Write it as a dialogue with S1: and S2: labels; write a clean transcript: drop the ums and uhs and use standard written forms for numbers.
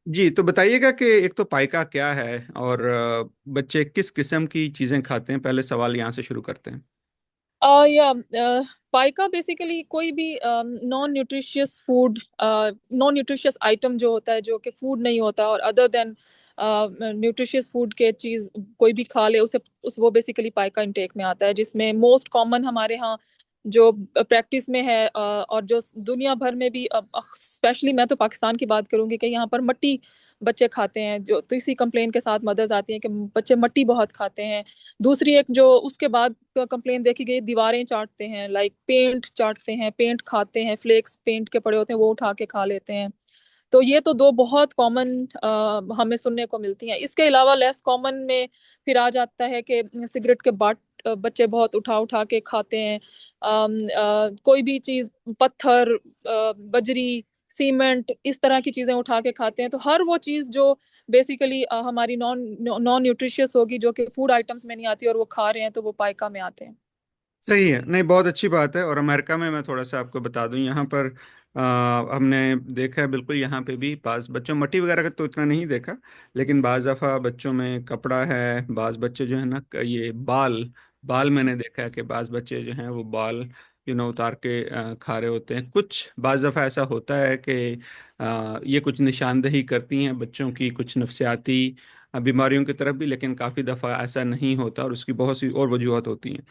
S1: जी, तो बताइएगा कि एक तो पाइका क्या है, और बच्चे किस किस्म की चीजें खाते हैं। पहले सवाल यहाँ से शुरू करते हैं।
S2: या पाइका बेसिकली कोई भी non nutritious food, non nutritious item जो होता है, जो कि फूड नहीं होता और अदर देन न्यूट्रिशियस फूड के चीज कोई भी खा ले, उसे वो बेसिकली पाइका इंटेक में आता है। जिसमें मोस्ट कॉमन हमारे यहाँ जो प्रैक्टिस में है, और जो दुनिया भर में भी, स्पेशली मैं तो पाकिस्तान की बात करूंगी कि यहाँ पर मट्टी बच्चे खाते हैं। जो तो इसी कंप्लेन के साथ मदर्स आती हैं कि बच्चे मट्टी बहुत खाते हैं। दूसरी एक जो उसके बाद कंप्लेन देखी गई, दीवारें चाटते हैं, लाइक पेंट चाटते हैं, पेंट खाते हैं, फ्लेक्स पेंट के पड़े होते हैं वो उठा के खा लेते हैं। तो ये तो दो बहुत कॉमन हमें सुनने को मिलती हैं। इसके अलावा लेस कॉमन में फिर आ जाता है कि सिगरेट के बट बच्चे बहुत उठा उठा के खाते हैं। कोई भी चीज, पत्थर, बजरी, सीमेंट, इस तरह की चीजें उठा के खाते हैं। तो हर वो चीज जो बेसिकली हमारी नॉन नॉन न्यूट्रिशियस होगी, जो कि फूड आइटम्स में नहीं आती, और वो खा रहे हैं, तो वो पाइका में आते हैं।
S1: सही है, नहीं बहुत अच्छी बात है। और अमेरिका में मैं थोड़ा सा आपको बता दूं, यहाँ पर हमने देखा है बिल्कुल, यहाँ पे भी बाज बच्चों मट्टी वगैरह का तो इतना नहीं देखा, लेकिन बाज दफ़ा बच्चों में कपड़ा है। बाज बच्चे जो है ना, ये बाल बाल मैंने देखा है कि बाज बच्चे जो हैं वो बाल उतार के खा रहे होते हैं। कुछ बाज दफ़ा ऐसा होता है कि ये कुछ निशानदेही करती हैं बच्चों की कुछ नफसियाती बीमारियों की तरफ भी, लेकिन काफ़ी दफ़ा ऐसा नहीं होता और उसकी बहुत सी और वजूहत होती हैं।